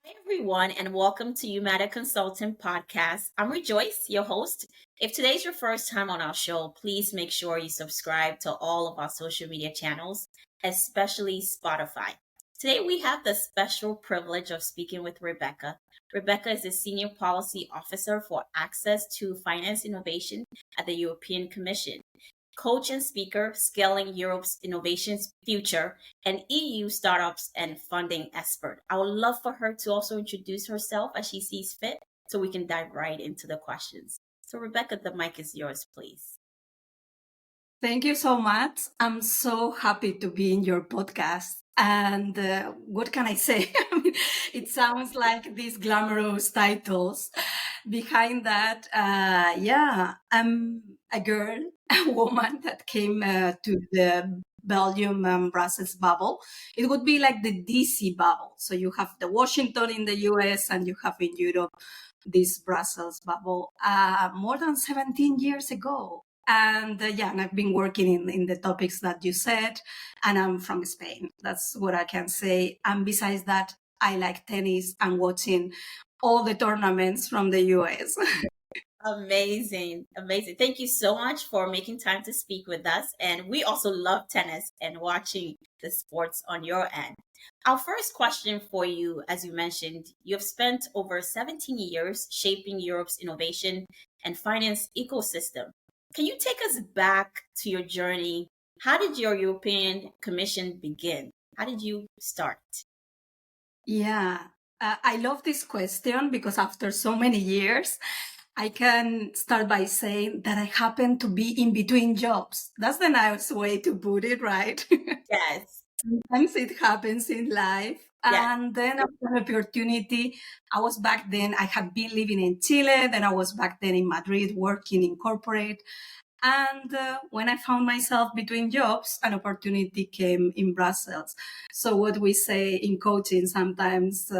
Hi, everyone, and welcome to Umatta Consultant Podcast. I'm Rejoice, your host. If today's your first time on our show, please make sure you subscribe to all of our social media channels, especially Spotify. Today, we have the special privilege of speaking with Rebecca. Rebecca is a Senior Policy Officer for Access to Finance Innovation at the European Commission, coach and speaker, scaling Europe's innovations future, and EU startups and funding expert. I would love for her to also introduce herself as she sees fit so we can dive right into the questions. So, Rebecca, the mic is yours, please. Thank you so much. I'm so happy to be in your podcast. And what can I say? I mean, it sounds like these glamorous titles. Behind that, I'm a girl, a woman that came to the Belgium Brussels bubble. It would be like the DC bubble. So you have the Washington in the US and you have in Europe this Brussels bubble more than 17 years ago. And I've been working in the topics that you said, and I'm from Spain. That's what I can say. And besides that, I like tennis and watching all the tournaments from the US. Amazing. Amazing. Thank you so much for making time to speak with us. And we also love tennis and watching the sports on your end. Our first question for you, as you mentioned, you have spent over 17 years shaping Europe's innovation and finance ecosystem. Can you take us back to your journey? How did your European Commission begin? How did you start? Yeah, I love this question because after so many years, I can start by saying that I happen to be in between jobs. That's the nice way to put it, right? Yes. Sometimes it happens in life. Yes. And then after an opportunity, I was back then, I had been living in Chile. Then I was back then in Madrid working in corporate. And when I found myself between jobs, an opportunity came in Brussels. So what we say in coaching sometimes,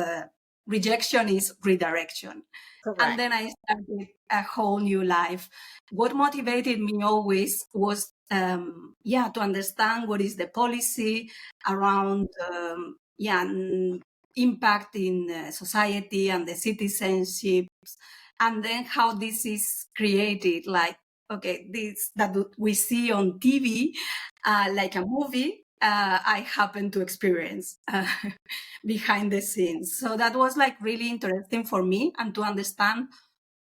rejection is redirection. And Correct. then I started a whole new life. What motivated me always was, to understand what is the policy around, impact in society and the citizenships, and then how this is created, like, okay, this that we see on TV, like a movie, I happen to experience behind the scenes. So that was like really interesting for me, and to understand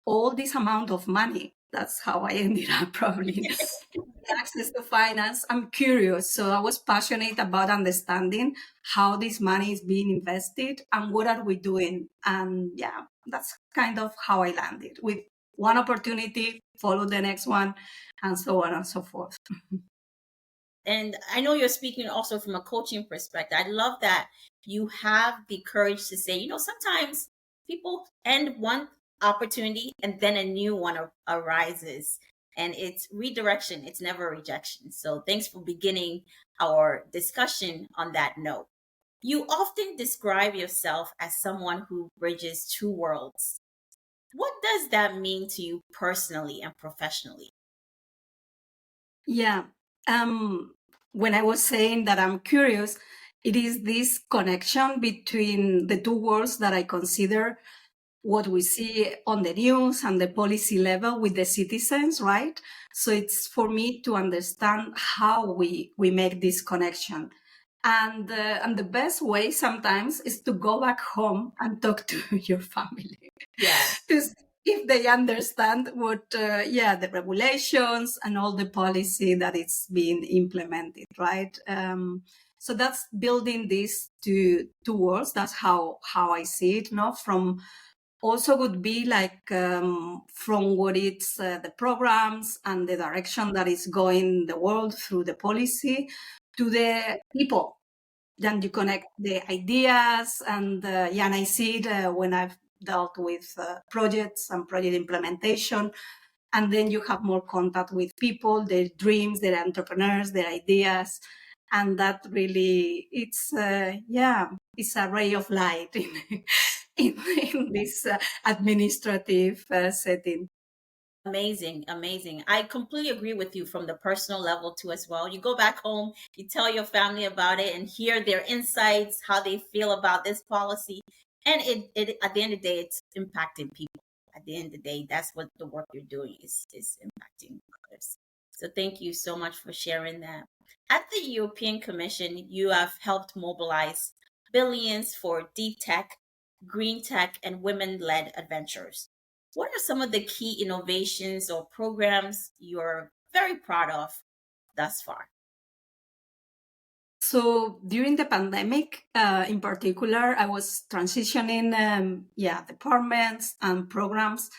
all this amount of money. That's how I ended up probably access to finance. I'm curious. So I was passionate about understanding how this money is being invested and what are we doing. And yeah, that's kind of how I landed with one opportunity, follow the next one, and so on and so forth. And I know you're speaking also from a coaching perspective. I love that you have the courage to say, sometimes people end one opportunity and then a new one arises. And it's redirection, it's never rejection. So thanks for beginning our discussion on that note. You often describe yourself as someone who bridges two worlds. What does that mean to you personally and professionally? Yeah. When I was saying that I'm curious, it is this connection between the two worlds that I consider what we see on the news and the policy level with the citizens, right? So it's for me to understand how we make this connection. And the best way sometimes is to go back home and talk to your family. Yeah. To see if they understand what, the regulations and all the policy that it's being implemented, right? So that's building these two worlds. That's how I see it, no? From also would be like, from what it's the programs and the direction that is going the world through the policy to the people. Then you connect the ideas, and I see it when I've dealt with projects and project implementation. And then you have more contact with people, their dreams, their entrepreneurs, their ideas. And that really, it's a ray of light in this administrative setting. Amazing, amazing. I completely agree with you from the personal level too as well. You go back home, you tell your family about it and hear their insights, how they feel about this policy. And it at the end of the day, it's impacting people. At the end of the day, that's what the work you're doing is impacting others. So thank you so much for sharing that. At the European Commission, you have helped mobilize billions for deep tech, green tech, and women-led adventures. What are some of the key innovations or programs you're very proud of thus far? So during the pandemic, in particular, I was transitioning, departments and programs,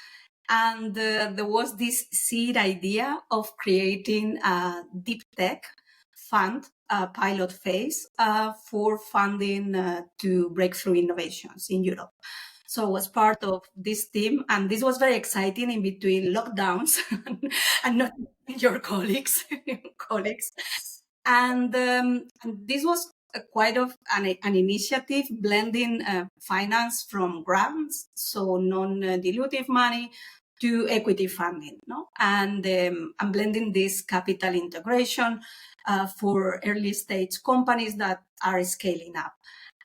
and there was this seed idea of creating a deep tech fund, a pilot phase for funding to breakthrough innovations in Europe. So I was part of this team, and this was very exciting in between lockdowns and not your colleagues. And this was quite of an initiative blending finance from grants, so non-dilutive money, to equity funding, no? And blending this capital integration for early stage companies that are scaling up.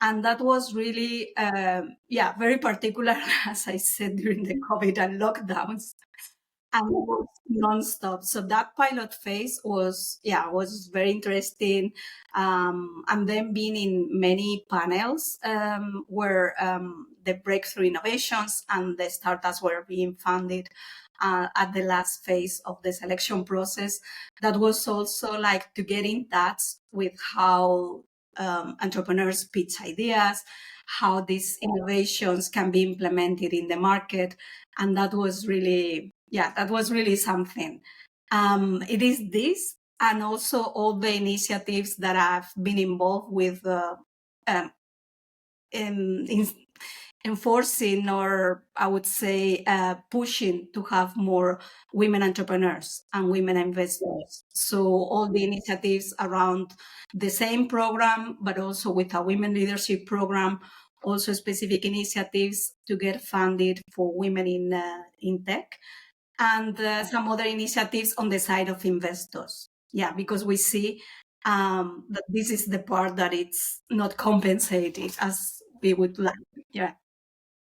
And that was really, very particular, as I said, during the COVID and lockdowns, and it was nonstop. So that pilot phase was very interesting. And then being in many panels where the breakthrough innovations and the startups were being funded at the last phase of the selection process. That was also like to get in touch with how entrepreneurs pitch ideas, how these innovations can be implemented in the market. And that was really something. It is this, and also all the initiatives that I've been involved with in enforcing, or I would say pushing to have more women entrepreneurs and women investors. So all the initiatives around the same program, but also with a women leadership program, also specific initiatives to get funded for women in tech, and some other initiatives on the side of investors. Yeah, because we see that this is the part that it's not compensated as we would like. Yeah.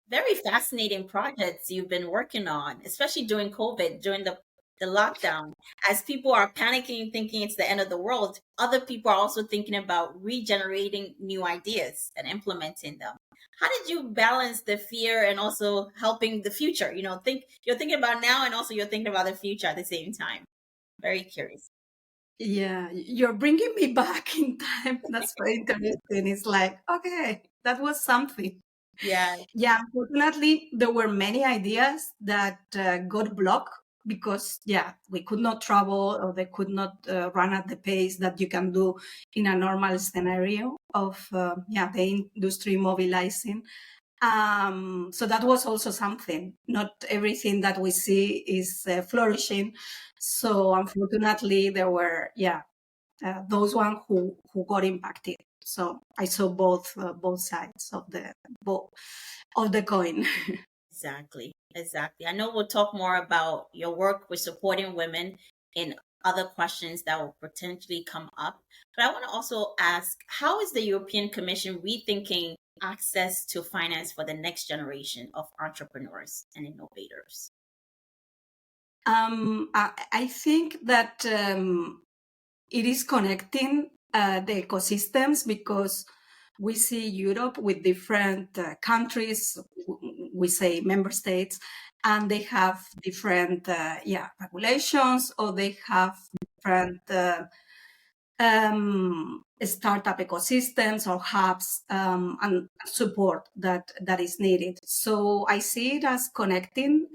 Very fascinating projects you've been working on, especially during COVID, during the lockdown. As people are panicking, thinking it's the end of the world, other people are also thinking about regenerating new ideas and implementing them. How did you balance the fear and also helping the future? You're thinking about now and also you're thinking about the future at the same time. Very curious. Yeah, you're bringing me back in time. That's very interesting. It's like, okay, that was something. Yeah, Yeah, unfortunately, there were many ideas that got blocked because, we could not travel, or they could not run at the pace that you can do in a normal scenario of, the industry mobilizing. So that was also something. Not everything that we see is flourishing. So unfortunately, there were, those one who got impacted. So I saw both sides of the coin. exactly. Exactly. I know we'll talk more about your work with supporting women in other questions that will potentially come up. But I want to also ask, how is the European Commission rethinking access to finance for the next generation of entrepreneurs and innovators? I think that it is connecting the ecosystems, because we see Europe with different countries, we say member states, and they have different regulations, or they have different startup ecosystems or hubs, and support that is needed. So I see it as connecting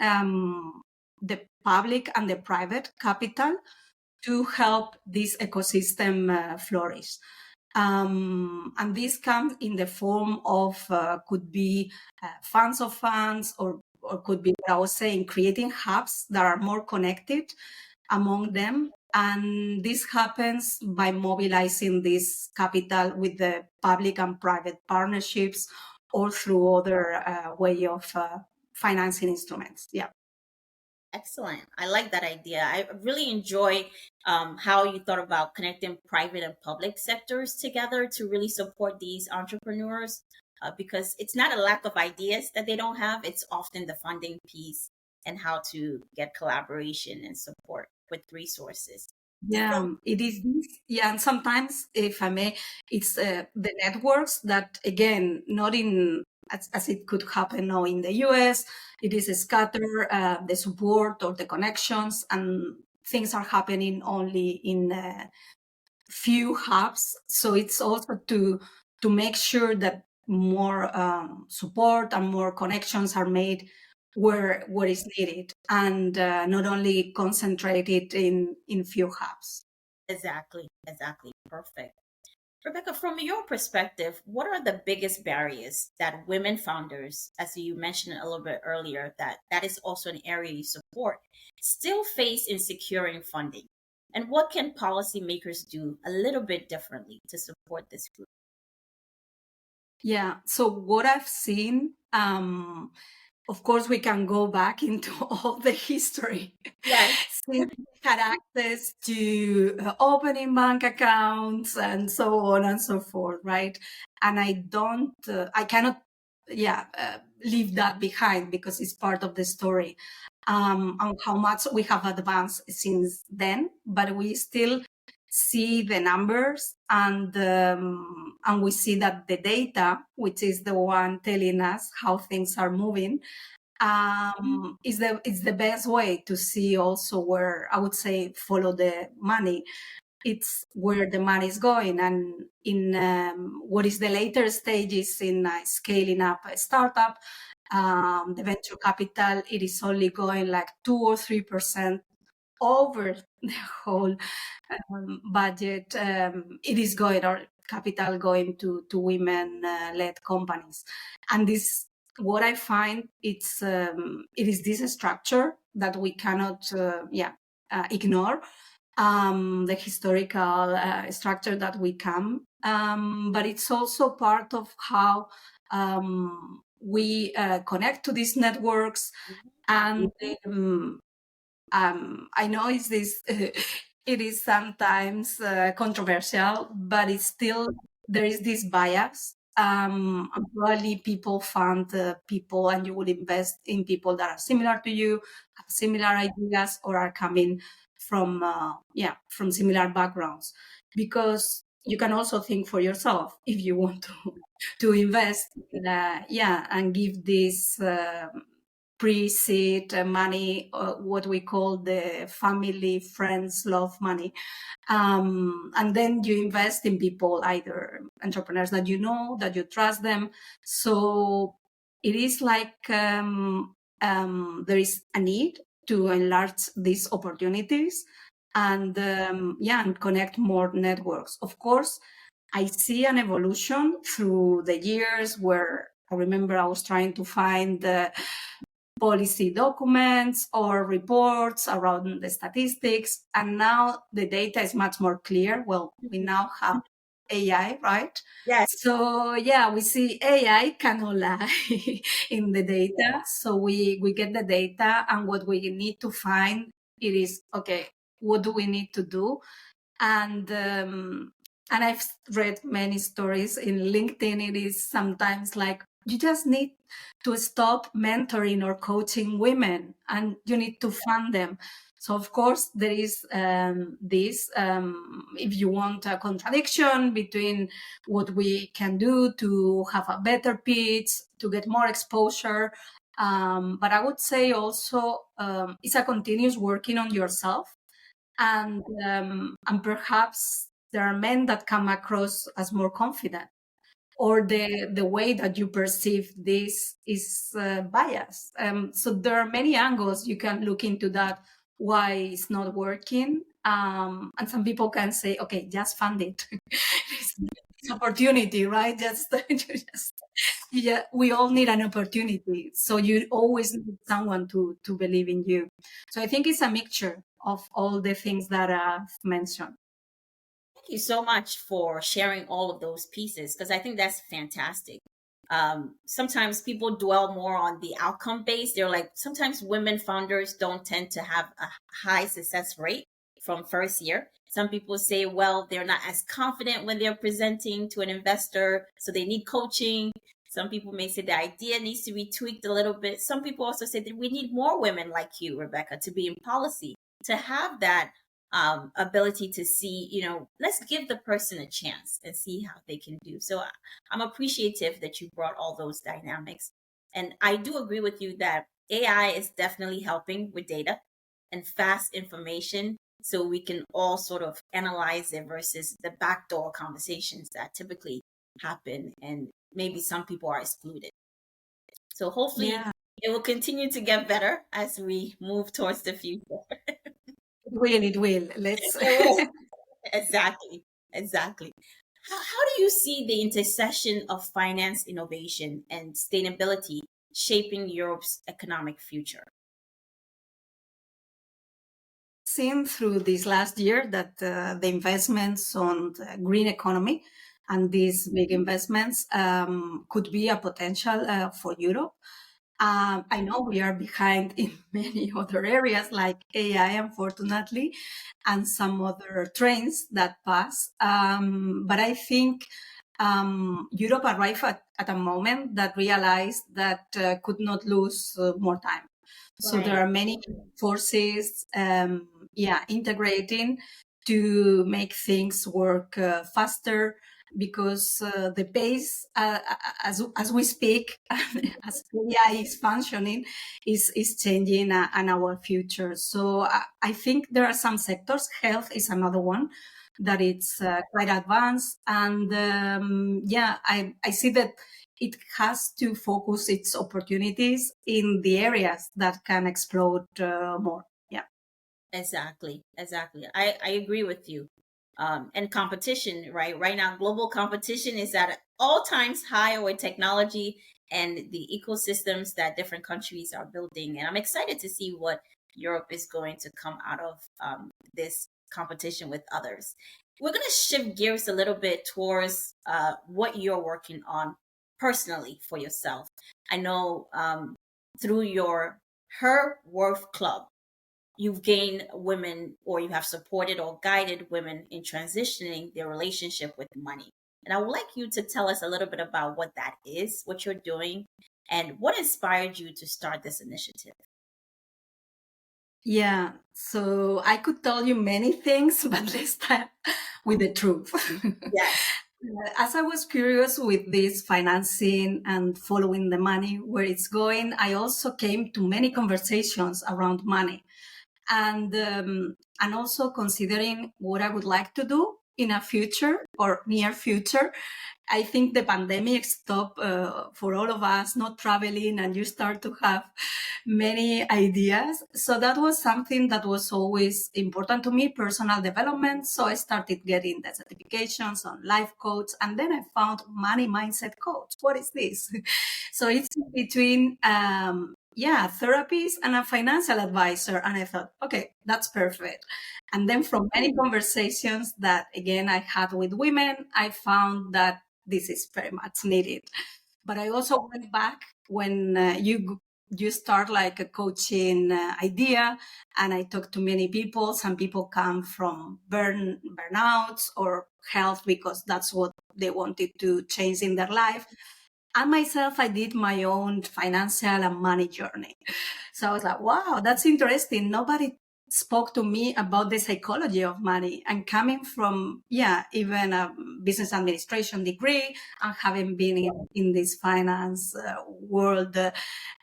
the public and the private capital to help this ecosystem flourish. And this comes in the form of could be funds of funds, or could be what I was saying, creating hubs that are more connected among them. And this happens by mobilizing this capital with the public and private partnerships, or through other way of financing instruments. Yeah. Excellent. I like that idea. I really enjoy how you thought about connecting private and public sectors together to really support these entrepreneurs. because it's not a lack of ideas that they don't have. It's often the funding piece and how to get collaboration and support with resources. Yeah, it is this. Yeah, and sometimes, if I may, it's the networks that, again, not in as it could happen now in the US, it is a scatter, the support or the connections, and things are happening only in few hubs. So it's also to make sure that more support and more connections are made where is needed, and not only concentrated in few hubs. Exactly, exactly. Perfect. Rebecca, from your perspective, what are the biggest barriers that women founders, as you mentioned a little bit earlier, that is also an area you support, still face in securing funding? And what can policymakers do a little bit differently to support this group? Yeah. So what I've seen, of course, we can go back into all the history. Yes. Since we had access to opening bank accounts and so on and so forth, right? And I cannot, yeah, leave that behind because it's part of the story. On how much we have advanced since then, but we still see the numbers, and we see that the data, which is the one telling us how things are moving, is the best way to see also where, I would say, follow the money. It's where the money is going, and in what is the later stages in scaling up a startup, the venture capital, it is only going like 2 or 3% over the whole budget. It is going, or capital going to women led companies, and this, what I find, it is this structure that we cannot ignore, the historical structure that we come, but it's also part of how we connect to these networks. And I know it's this, it is sometimes controversial, but it's still, there is this bias. And probably people fund people, and you would invest in people that are similar to you, have similar ideas, or are coming from, from similar backgrounds. Because you can also think for yourself if you want to invest, and give this pre-seed money, what we call the family, friends, love money. And then you invest in people, either entrepreneurs that you know, that you trust them. So it is like there is a need to enlarge these opportunities, and and connect more networks. Of course, I see an evolution through the years, where I remember I was trying to find policy documents or reports around the statistics, and now the data is much more clear. Well, we now have AI, right? Yes. So yeah, we see AI cannot lie in the data. So we get the data, and what we need to find, it is, okay, what do we need to do? And I've read many stories in LinkedIn. It is sometimes like, you just need to stop mentoring or coaching women, and you need to fund them. So of course there is this, if you want, a contradiction between what we can do to have a better pitch, to get more exposure. But I would say also, it's a continuous working on yourself, and perhaps there are men that come across as more confident, or the way that you perceive this is biased. So there are many angles you can look into that, why it's not working. And some people can say, okay, just fund it. It's opportunity, right? Yeah, we all need an opportunity. So you always need someone to believe in you. So I think it's a mixture of all the things that I've mentioned. Thank you so much for sharing all of those pieces, because I think that's fantastic. Sometimes people dwell more on the outcome base. They're like, sometimes women founders don't tend to have a high success rate from first year. Some people say, well, they're not as confident when they're presenting to an investor, so they need coaching. Some people may say the idea needs to be tweaked a little bit. Some people also say that we need more women like you, Rebecca, to be in policy, to have that ability to see, let's give the person a chance and see how they can do. So I'm appreciative that you brought all those dynamics. And I do agree with you that AI is definitely helping with data and fast information so we can all sort of analyze it versus the backdoor conversations that typically happen and maybe some people are excluded. So hopefully Yeah, it will continue to get better as we move towards the future. it will. Let's. It will. Exactly. Exactly. How do you see the intersection of finance innovation and sustainability shaping Europe's economic future? Seen through this last year that the investments on the green economy and these big investments could be a potential for Europe. I know we are behind in many other areas like AI, unfortunately, and some other trends that pass. But I think Europe arrived at a moment that realized that could not lose more time. So there Right. are many forces, integrating to make things work faster because the pace, as we speak, as AI is functioning, is changing and our future. So I think there are some sectors. Health is another one that it's quite advanced, and I see that it has to focus its opportunities in the areas that can explode more. Yeah. Exactly. Exactly. I agree with you. And competition, right? Right now, global competition is at all times high with technology and the ecosystems that different countries are building. And I'm excited to see what Europe is going to come out of this competition with others. We're going to shift gears a little bit towards what you're working on personally for yourself. I know through your Her Worth Club, you've gained women or you have supported or guided women in transitioning their relationship with money. And I would like you to tell us a little bit about what that is, what you're doing, and what inspired you to start this initiative. Yeah. So I could tell you many things, but let's start with the truth. Yes. As I was curious with this financing and following the money, where it's going, I also came to many conversations around money. And also considering what I would like to do in a future or near future. I think the pandemic stopped for all of us not traveling, and you start to have many ideas. So that was something that was always important to me, personal development. So I started getting the certifications on life coach, and then I found money mindset coach. What is this? So it's in between therapist and a financial advisor. And I thought, okay, that's perfect. And then from many conversations that, again, I had with women, I found that this is very much needed. But I also went back when you start like a coaching idea, and I talked to many people. Some people come from burnouts or health because that's what they wanted to change in their life. And myself, I did my own financial and money journey. So I was like, wow, that's interesting. Nobody spoke to me about the psychology of money. And coming from, even a business administration degree and having been in this finance world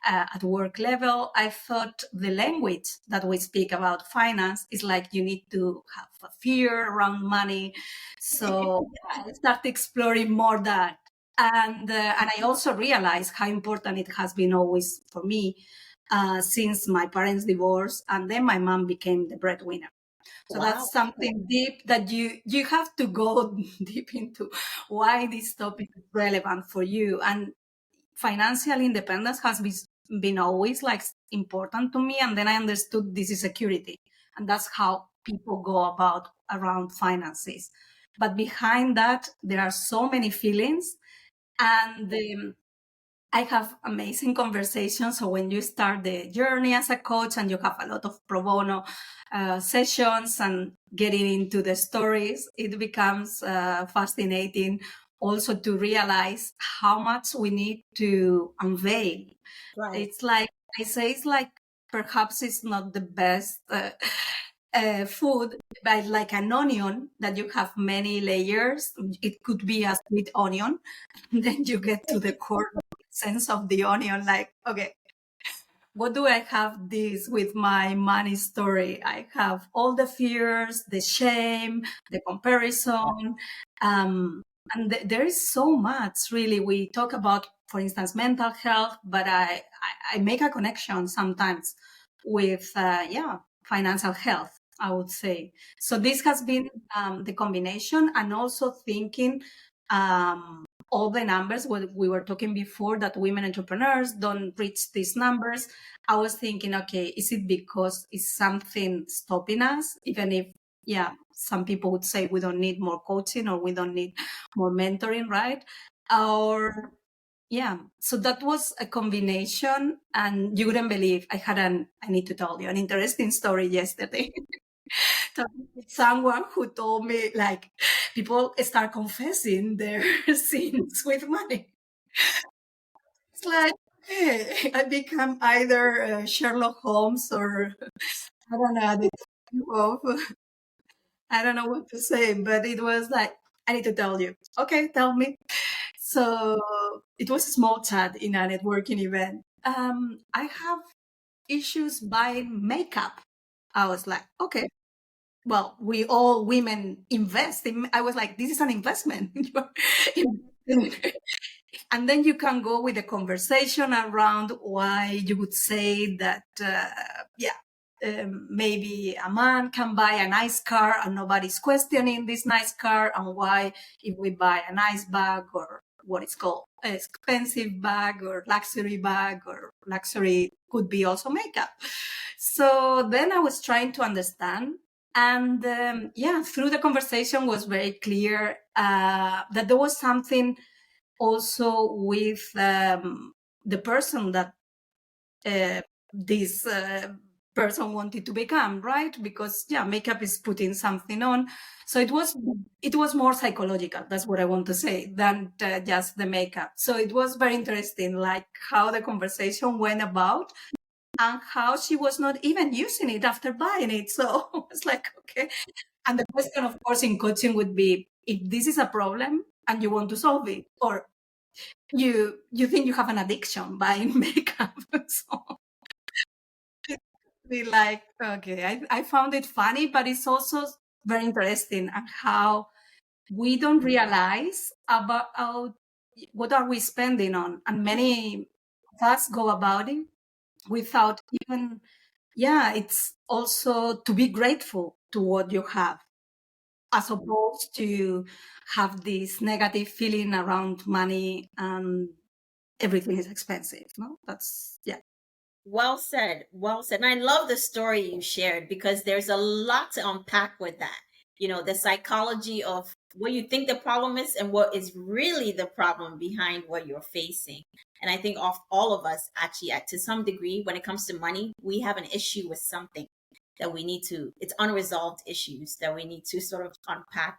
at work level, I thought the language that we speak about finance is like you need to have a fear around money. So I started exploring more that. And I also realized how important it has been always for me since my parents divorced, and then my mom became the breadwinner. So Wow. that's something deep that you have to go deep into why this topic is relevant for you. And financial independence has been always like important to me. And then I understood this is security, and that's how people go about around finances. But behind that, there are so many feelings, and I have amazing conversations. So when you start the journey as a coach and you have a lot of pro bono sessions and getting into the stories, it becomes fascinating also to realize how much we need to unveil. Right. It's like I say, it's like perhaps it's not the best food, but like an onion that you have many layers. It could be a sweet onion, and then you get to the core sense of the onion. Like, okay, what do I have this with my money story? I have all the fears, the shame, the comparison. And there is so much really. We talk about, for instance, mental health, but I make a connection sometimes with, financial health, I would say. So this has been the combination, and also thinking all the numbers, what we were talking before, that women entrepreneurs don't reach these numbers. I was thinking, okay, is it because it's something stopping us? Even if, some people would say we don't need more coaching or we don't need more mentoring, right? Or, so that was a combination. And you wouldn't believe, I need to tell you an interesting story yesterday. Talking with someone who told me, like, people start confessing their sins with money. It's like, hey, I become either Sherlock Holmes or I don't know, I don't know what to say, but it was like, I need to tell you. Okay, tell me. So it was a small chat in a networking event. I have issues buying makeup. I was like, okay, well, we all women invest in. I was like, this is an investment. And then you can go with a conversation around why you would say that, maybe a man can buy a nice car and nobody's questioning this nice car, and why if we buy a nice bag, or what it's called, expensive bag or luxury could be also makeup. So then I was trying to understand. And through the conversation was very clear that there was something also with the person that this person wanted to become, right? Because makeup is putting something on. So it was more psychological, that's what I want to say, than just the makeup. So it was very interesting, like how the conversation went about, and how she was not even using it after buying it. So it's like, okay. And the question, of course, in coaching would be, if this is a problem and you want to solve it, or you think you have an addiction buying makeup. So be like, okay, I found it funny, but it's also very interesting, and how we don't realize about what are we spending on, and many of us go about it without even, it's also to be grateful to what you have, as opposed to have this negative feeling around money and everything is expensive. No, that's Well said. Well said. And I love the story you shared, because there's a lot to unpack with that. The psychology of what you think the problem is and what is really the problem behind what you're facing. And I think of all of us, actually, to some degree, when it comes to money, we have an issue with something that we need to, it's unresolved issues that we need to sort of unpack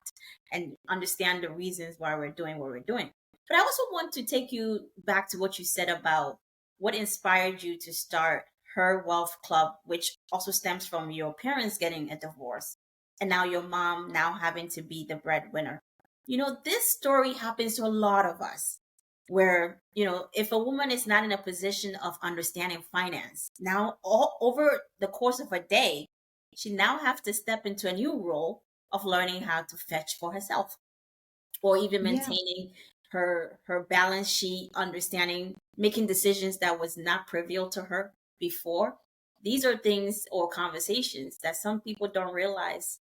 and understand the reasons why we're doing what we're doing. But I also want to take you back to what you said about what inspired you to start Her Wealth Club, which also stems from your parents getting a divorce and now your mom now having to be the breadwinner. This story happens to a lot of us, where, if a woman is not in a position of understanding finance, now all over the course of a day, she now have to step into a new role of learning how to fetch for herself, or even yeah. maintaining her balance sheet, understanding, making decisions that was not trivial to her before. These are things or conversations that some people don't realize.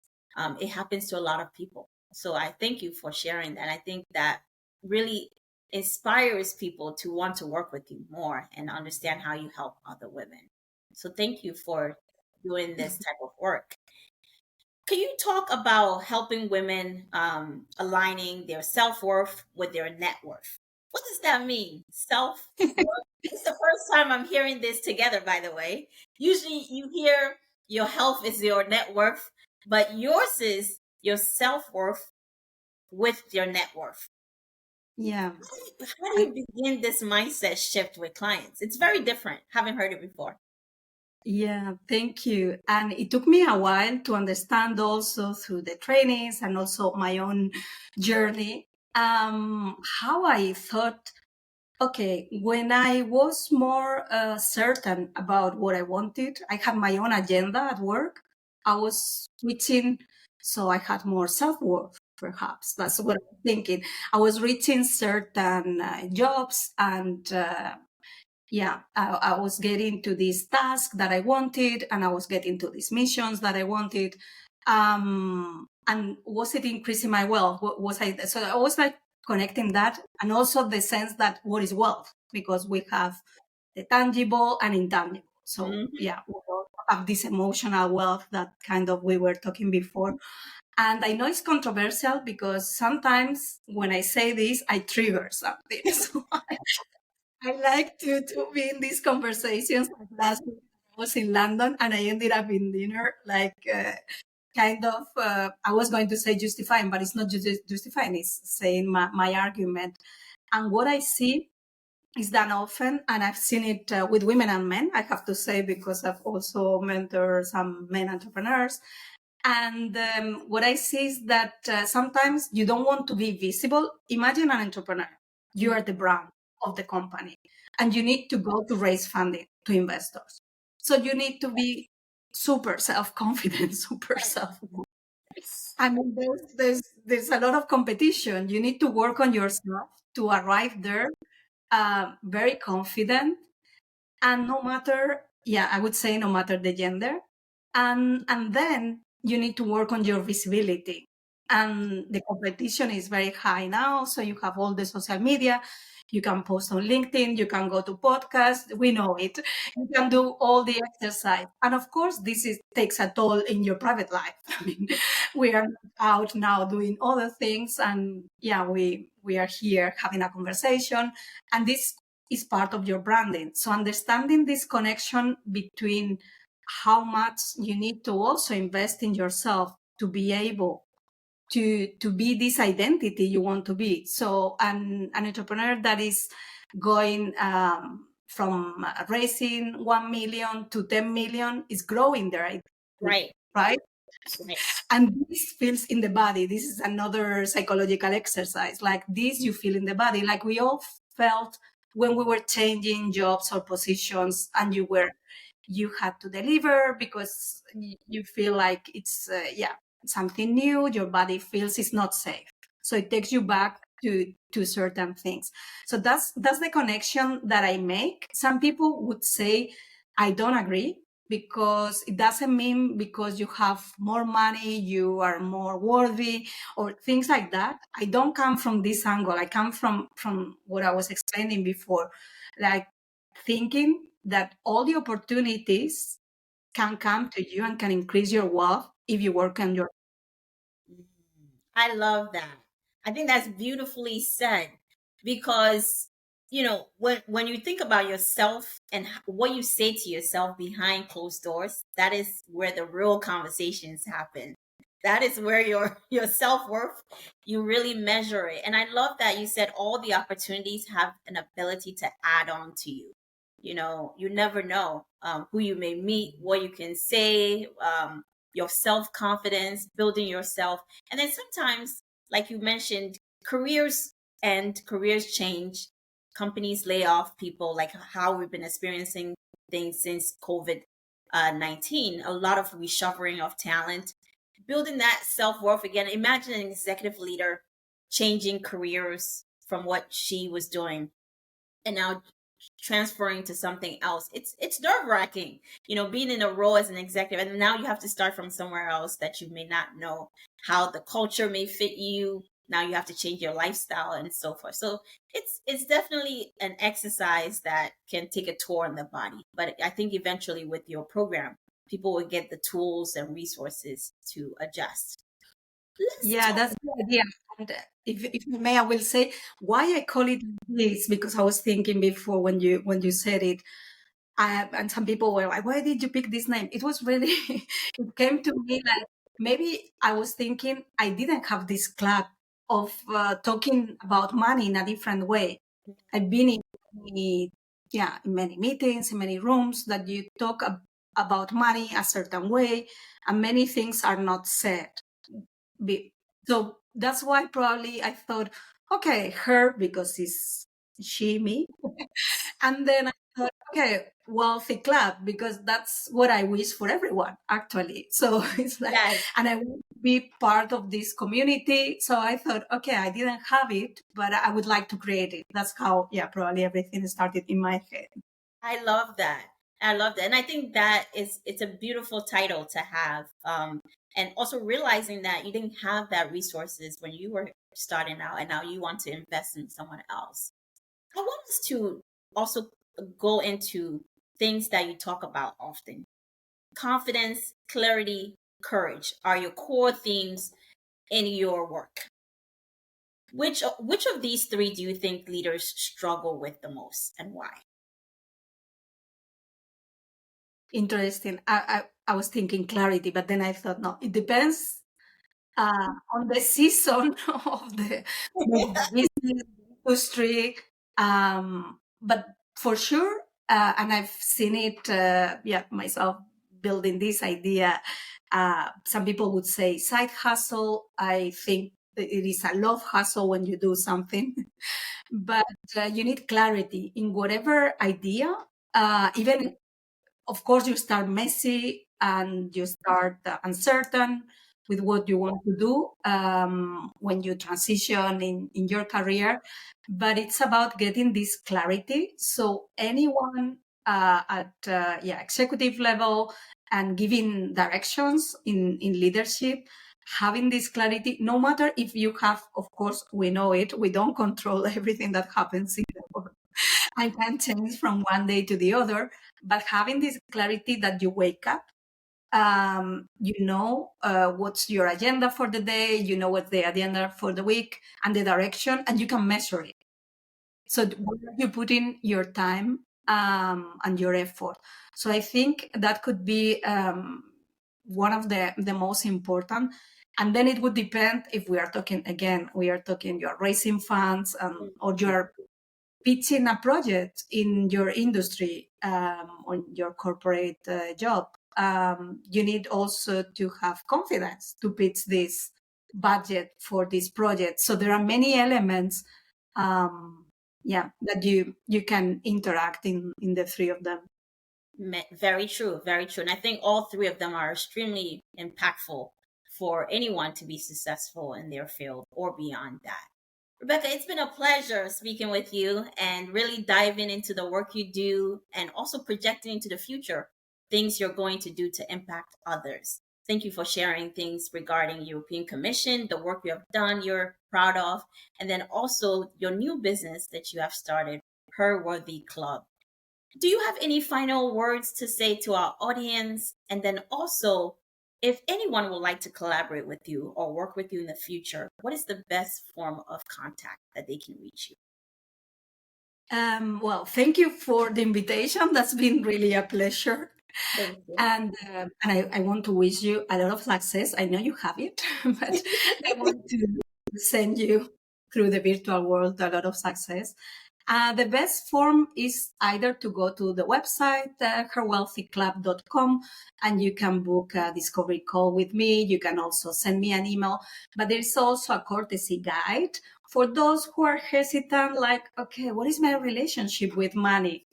It happens to a lot of people. So I thank you for sharing that. I think that really inspires people to want to work with you more and understand how you help other women. So thank you for doing this type of work. Can you talk about helping women aligning their self worth with their net worth? What does that mean? Self worth. It's the first time I'm hearing this together, by the way. Usually you hear your health is your net worth, but yours is your self worth with your net worth. Yeah. How do you begin this mindset shift with clients? It's very different. Haven't heard it before. Yeah, thank you. And it took me a while to understand also through the trainings and also my own journey, how I thought, okay, when I was more certain about what I wanted, I had my own agenda at work. I was switching, so I had more self-worth, perhaps. That's what I'm thinking. I was reaching certain jobs and yeah, I was getting to this task that I wanted, and I was getting to these missions that I wanted. And was it increasing my wealth? Was I, so I was like connecting that, and also the sense that what is wealth, because we have the tangible and intangible. So Mm-hmm. yeah, we all have this emotional wealth that kind of we were talking before. And I know it's controversial because sometimes when I say this, I trigger something. So I like to be in these conversations. Like last week I was in London and I ended up in dinner, like kind of, I was going to say justifying, but it's not justifying, it's saying my argument. And what I see is that often, and I've seen it with women and men, I have to say, because I've also mentored some men entrepreneurs. And what I see is that sometimes you don't want to be visible. Imagine an entrepreneur. You are the brand of the company and you need to go to raise funding to investors. So you need to be super self-confident, super self. I mean, there's a lot of competition. You need to work on yourself to arrive there very confident, and no matter, yeah, I would say no matter the gender, and then you need to work on your visibility, and the competition is very high now, so you have all the social media, you can post on LinkedIn, you can go to podcasts, we know it, you can do all the exercise, and of course this is takes a toll in your private life. I mean, we are out now doing other things, and yeah, we are here having a conversation, and this is part of your branding. So understanding this connection between how much you need to also invest in yourself to be able to be this identity you want to be. So an entrepreneur that is going from raising 1 million to 10 million is growing their identity, Right. right? Right. And this feels in the body. This is another psychological exercise. Like this, you feel in the body. Like we all felt when we were changing jobs or positions, and you had to deliver because you feel like it's yeah, something new. Your body feels it's not safe, so it takes you back to certain things. So that's the connection that I make. Some people would say I don't agree, because it doesn't mean because you have more money you are more worthy or things like that. I don't come from this angle. I come from what I was explaining before, like thinking that all the opportunities can come to you and can increase your wealth if you work on your. Mm, I love that. I think that's beautifully said because when you think about yourself and what you say to yourself behind closed doors, that is where the real conversations happen. That is where your self-worth, you really measure it. And I love that you said all the opportunities have an ability to add on to you. You never know who you may meet, what you can say, your self-confidence, building yourself. And then sometimes, like you mentioned, careers and careers change. Companies lay off people, like how we've been experiencing things since COVID 19. A lot of reshuffling of talent, building that self worth again. Imagine an executive leader changing careers from what she was doing and now transferring to something else. It's nerve-wracking, being in a role as an executive, and now you have to start from somewhere else that you may not know how the culture may fit you. Now you have to change your lifestyle and so forth. So it's definitely an exercise that can take a toll on the body, but I think eventually with your program, people will get the tools and resources to adjust. Let's Yeah, talk. that's the idea. And if I may, I will say why I call it this, because I was thinking before when you said it, and some people were like, why did you pick this name? It was really, it came to me like maybe I was thinking I didn't have this club of talking about money in a different way. I've been in many meetings, in many rooms that you talk about money a certain way, and many things are not said. So that's why probably I thought, okay, her, because it's she, me. And then I thought, okay, wealthy club, because that's what I wish for everyone, actually. So it's like, Yes. and I want to be part of this community. So I thought, okay, I didn't have it, but I would like to create it. That's how, probably everything started in my head. I love that. I love that. And I think that it's a beautiful title to have. And also realizing that you didn't have that resources when you were starting out and now you want to invest in someone else. I want us to also go into things that you talk about often. Confidence, clarity, courage are your core themes in your work. Which of these three do you think leaders struggle with the most and why? Interesting. I was thinking clarity, but then I thought, no, it depends on the season of the business industry. But for sure, and I've seen it, myself building this idea. Some people would say side hustle. I think it is a love hustle when you do something, but you need clarity in whatever idea, even of course you start messy and you start uncertain with what you want to do when you transition in your career, but it's about getting this clarity so anyone at executive level and giving directions in leadership, having this clarity, no matter if you have, of course we know it, we don't control everything that happens in the world. I can change from one day to the other, but having this clarity that you wake up, what's your agenda for the day, you know what's the agenda for the week and the direction, and you can measure it. So where you put in your time and your effort. So I think that could be one of the most important. And then it would depend if we are talking, again, you're raising funds or you're pitching a project in your industry or your corporate job. You need also to have confidence to pitch this budget for this project. So there are many elements, that you can interact in the three of them. Very true, very true. And I think all three of them are extremely impactful for anyone to be successful in their field or beyond that. Rebeca, it's been a pleasure speaking with you and really diving into the work you do and also projecting into the future things you're going to do to impact others. Thank you for sharing things regarding European Commission, the work you have done, you're proud of, and then also your new business that you have started, Her Worthy Club. Do you have any final words to say to our audience? And then also, if anyone would like to collaborate with you or work with you in the future, what is the best form of contact that they can reach you? Well, thank you for the invitation. That's been really a pleasure. Thank you. And I want to wish you a lot of success. I know you have it, but I want to send you through the virtual world a lot of success. The best form is either to go to the website, herwealthyclub.com, and you can book a discovery call with me. You can also send me an email, but there's also a courtesy guide for those who are hesitant, like, okay, what is my relationship with money?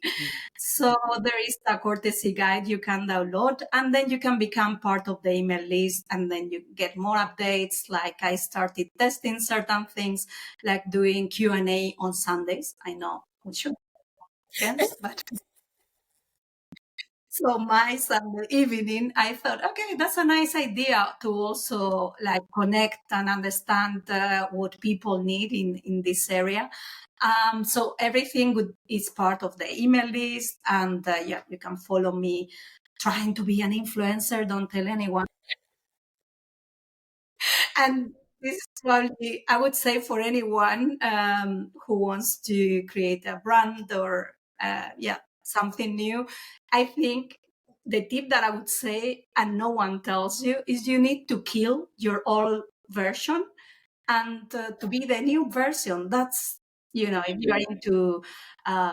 So there is a courtesy guide you can download, and then you can become part of the email list, and then you get more updates. Like I started testing certain things, like doing Q&A on Sundays. I know we should weekends, but so my Sunday evening, I thought, okay, that's a nice idea to also like connect and understand what people need in this area. So everything is part of the email list, and you can follow me. Trying to be an influencer, don't tell anyone. And this is probably, I would say, for anyone who wants to create a brand or something new. I think the tip that I would say, and no one tells you, is you need to kill your old version and to be the new version. That's, if you are into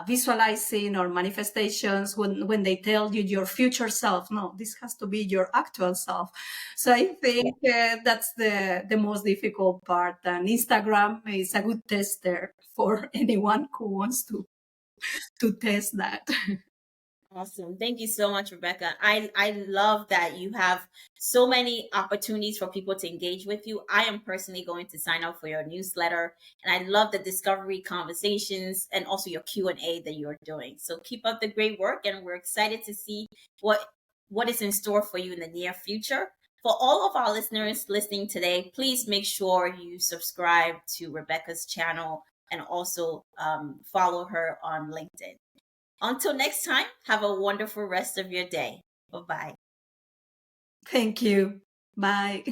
visualizing or manifestations, when they tell you your future self, no, this has to be your actual self. So I think that's the most difficult part, and Instagram is a good tester for anyone who wants to test that. Awesome. Thank you so much, Rebecca. I love that you have so many opportunities for people to engage with you. I am personally going to sign up for your newsletter, and I love the discovery conversations and also your Q&A that you're doing. So keep up the great work, and we're excited to see what is in store for you in the near future. For all of our listeners listening today, please make sure you subscribe to Rebecca's channel and also follow her on LinkedIn. Until next time, have a wonderful rest of your day. Bye bye. Thank you. Bye.